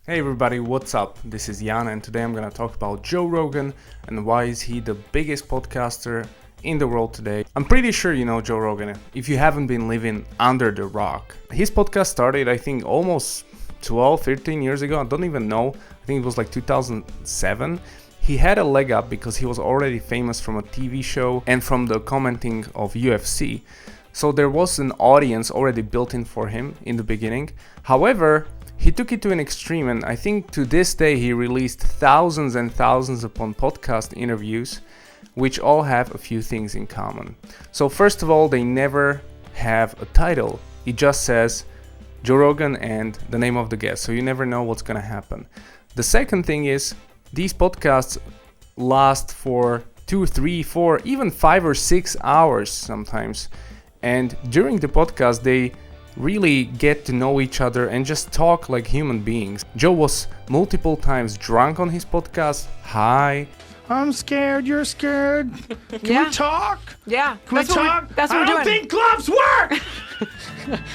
Hey everybody, what's up? This is Jan and today I'm gonna talk about Joe Rogan and why is he the biggest podcaster in the world today. I'm pretty sure you know Joe Rogan if you haven't been living under the rock. His podcast started I think almost 13 years ago, I don't even know. I think it was like 2007. He had a leg up because he was already famous from a TV show and from the commenting of UFC. So there was an audience already built in for him in the beginning. However, he took it to an extreme, and I think to this day he released thousands and thousands upon podcast interviews, which all have a few things in common. So first of all, they never have a title. It just says Joe Rogan and the name of the guest, so you never know what's gonna happen. The second thing is these podcasts last for 2, 3, 4, even 5 or 6 hours sometimes. And during the podcast, they really get to know each other and just talk like human beings. Joe was multiple times drunk on his podcast, high. I'm scared, you're scared. Can we talk? Yeah. Can we talk? That's what I we're don't doing. think gloves work!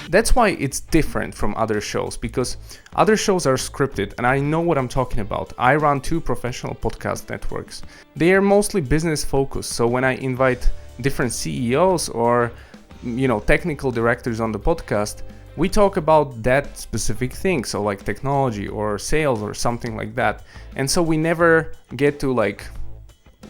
That's why it's different from other shows, because other shows are scripted, and I know what I'm talking about. I run 2 professional podcast networks. They are mostly business focused, so when I invite different CEOs or technical directors on the podcast, we talk about that specific thing, so like technology or sales or something like that. And so we never get to like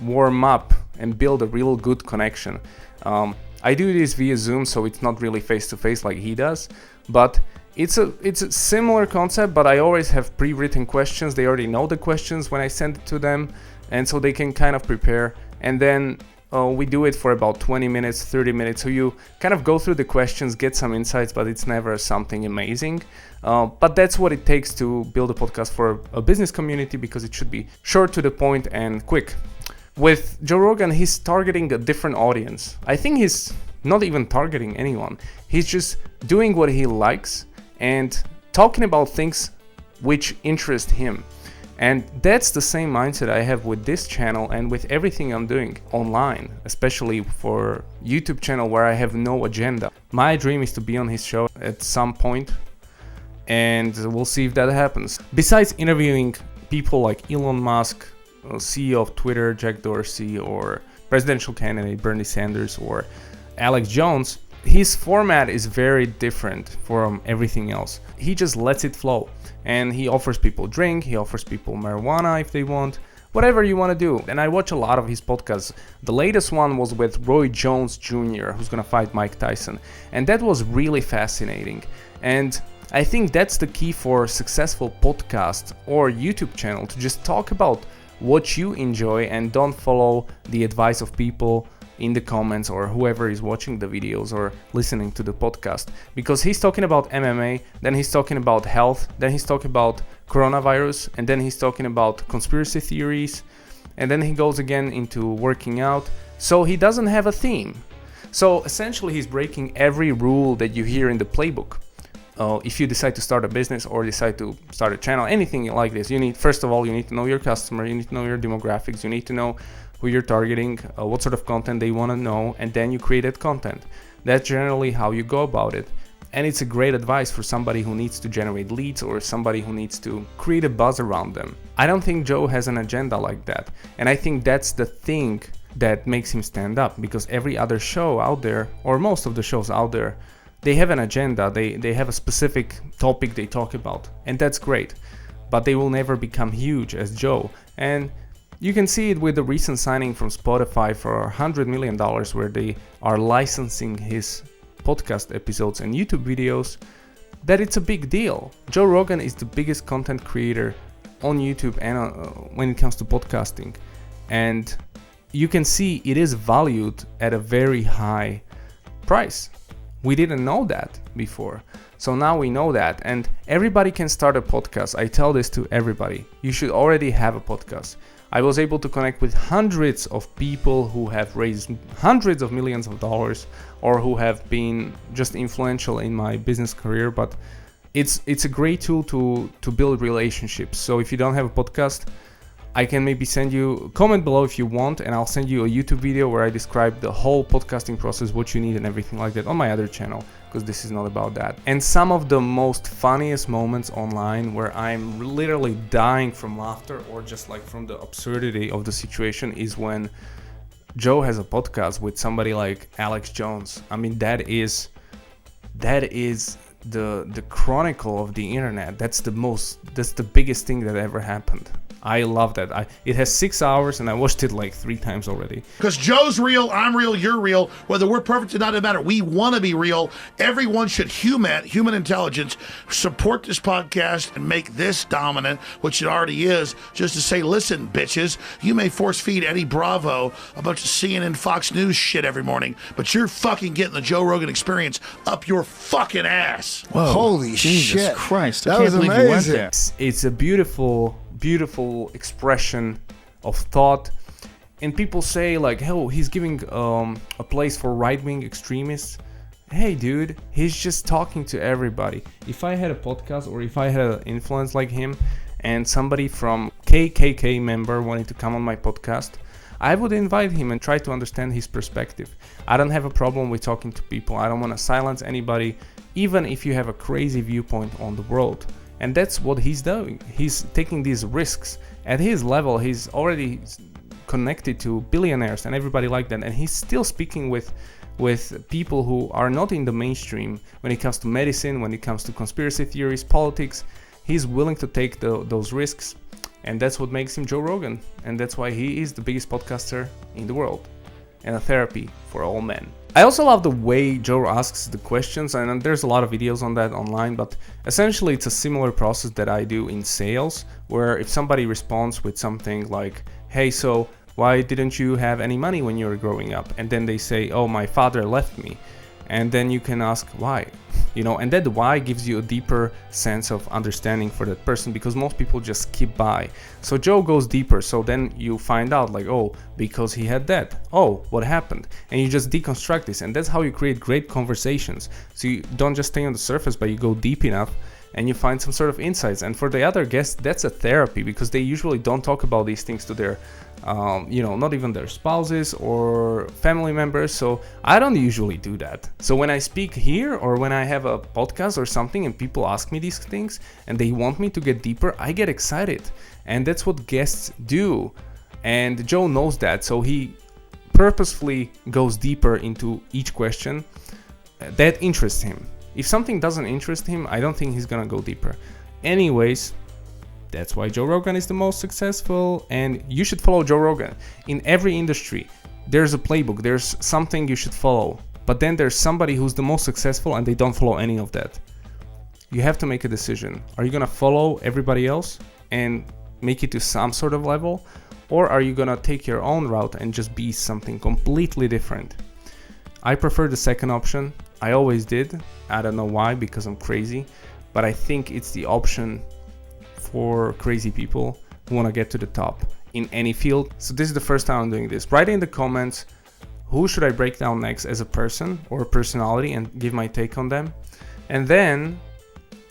warm up and build a real good connection. I do this via Zoom, so it's not really face to face like he does, but it's a similar concept, but I always have pre-written questions. They already know the questions when I send it to them, and so they can kind of prepare, and then we do it for about 20 minutes, 30 minutes. So you kind of go through the questions, get some insights, but it's never something amazing. But that's what it takes to build a podcast for a business community, because it should be short, to the point, and quick. With Joe Rogan, he's targeting a different audience. I think he's not even targeting anyone. He's just doing what he likes and talking about things which interest him. And that's the same mindset I have with this channel and with everything I'm doing online, especially for YouTube channel where I have no agenda. My dream is to be on his show at some point, and we'll see if that happens. Besides interviewing people like Elon Musk, CEO of Twitter, Jack Dorsey, or presidential candidate Bernie Sanders, or Alex Jones, his format is very different from everything else. He just lets it flow. And he offers people drink, he offers people marijuana if they want, whatever you want to do. And I watch a lot of his podcasts. The latest one was with Roy Jones Jr., who's gonna fight Mike Tyson. And that was really fascinating. And I think that's the key for a successful podcast or YouTube channel, to just talk about what you enjoy and don't follow the advice of people in the comments or whoever is watching the videos or listening to the podcast, because he's talking about MMA, then he's talking about health, then he's talking about coronavirus, and then he's talking about conspiracy theories, and then he goes again into working out. So he doesn't have a theme. So essentially he's breaking every rule that you hear in the playbook. If you decide to start a business or decide to start a channel, anything like this, first of all, you need to know your customer, you need to know your demographics, you need to know who you're targeting, what sort of content they want to know, and then you create that content. That's generally how you go about it. And it's a great advice for somebody who needs to generate leads or somebody who needs to create a buzz around them. I don't think Joe has an agenda like that. And I think that's the thing that makes him stand up, because every other show out there, or most of the shows out there, they have an agenda, they have a specific topic they talk about, and that's great. But they will never become huge as Joe. And you can see it with the recent signing from Spotify for $100 million, where they are licensing his podcast episodes and YouTube videos, that it's a big deal. Joe Rogan is the biggest content creator on YouTube and when it comes to podcasting. And you can see it is valued at a very high price. We didn't know that before. So now we know that, and everybody can start a podcast. I tell this to everybody. You should already have a podcast. I was able to connect with hundreds of people who have raised hundreds of millions of dollars, or who have been just influential in my business career. But it's a great tool to build relationships. So if you don't have a podcast, I can maybe send you, comment below if you want, and I'll send you a YouTube video where I describe the whole podcasting process, what you need and everything like that on my other channel, because this is not about that. And some of the most funniest moments online where I'm literally dying from laughter or just like from the absurdity of the situation is when Joe has a podcast with somebody like Alex Jones. I mean, that is the chronicle of the internet. That's the biggest thing that ever happened. I love that. It has 6 hours and I watched it like 3 times already. Because Joe's real, I'm real, you're real. Whether we're perfect or not, it doesn't matter. We want to be real. Everyone should human intelligence, support this podcast and make this dominant, which it already is, just to say, listen, bitches, you may force feed Eddie Bravo a bunch of CNN, Fox News shit every morning, but you're fucking getting the Joe Rogan Experience up your fucking ass. Whoa. Holy Jesus shit. Christ. That I can't was believe you went amazing. there. It's a beautiful expression of thought. And people say like, oh, he's giving a place for right-wing extremists. Hey dude, he's just talking to everybody. If I had a podcast or if I had an influence like him and somebody from KKK member wanted to come on my podcast, I would invite him and try to understand his perspective. I don't have a problem with talking to people. I don't want to silence anybody, even if you have a crazy viewpoint on the world. And that's what he's doing. He's taking these risks. At his level, he's already connected to billionaires and everybody like that. And he's still speaking with people who are not in the mainstream when it comes to medicine, when it comes to conspiracy theories, politics. He's willing to take those risks. And that's what makes him Joe Rogan. And that's why he is the biggest podcaster in the world. And a therapy for all men. I also love the way Joe asks the questions, and there's a lot of videos on that online, but essentially it's a similar process that I do in sales, where if somebody responds with something like, hey, so why didn't you have any money when you were growing up? And then they say, oh, my father left me. And then you can ask why, and that why gives you a deeper sense of understanding for that person, because most people just skip by. So Joe goes deeper. So then you find out like, oh, because he had that. Oh, what happened? And you just deconstruct this. And that's how you create great conversations. So you don't just stay on the surface, but you go deep enough and you find some sort of insights. And for the other guests, that's a therapy, because they usually don't talk about these things to their not even their spouses or family members. So I don't usually do that. So when I speak here or when I have a podcast or something and people ask me these things and they want me to get deeper, I get excited. And that's what guests do. And Joe knows that. So he purposefully goes deeper into each question that interests him. If something doesn't interest him, I don't think he's gonna go deeper. Anyways, that's why Joe Rogan is the most successful, and you should follow Joe Rogan. In every industry, there's a playbook, there's something you should follow, but then there's somebody who's the most successful and they don't follow any of that. You have to make a decision. Are you gonna follow everybody else and make it to some sort of level, or are you gonna take your own route and just be something completely different? I prefer the second option. I always did. I don't know why, because I'm crazy, but I think it's the option for crazy people who want to get to the top in any field. So this is the first time I'm doing this. Write in the comments, who should I break down next as a person or a personality, and give my take on them. And then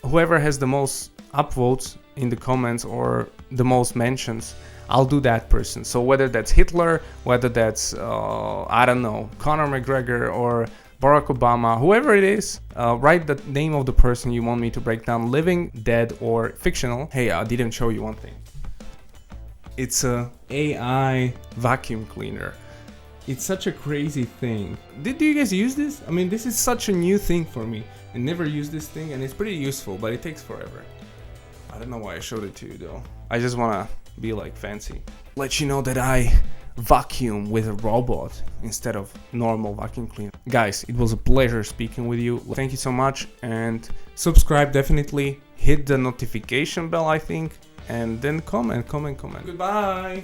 whoever has the most upvotes in the comments or the most mentions, I'll do that person. So whether that's Hitler, whether that's I don't know, Conor McGregor or Barack Obama, whoever it is, write the name of the person you want me to break down, living, dead, or fictional. Hey, I didn't show you one thing. It's a AI vacuum cleaner. It's such a crazy thing. Do you guys use this? I mean, this is such a new thing for me. I never used this thing, and it's pretty useful, but it takes forever. I don't know why I showed it to you though. I just wanna be like fancy. Let you know that I vacuum with a robot instead of normal vacuum cleaner. Guys, it was a pleasure speaking with you. Thank you so much, and subscribe definitely. Hit the notification bell, I think, and then comment. Goodbye.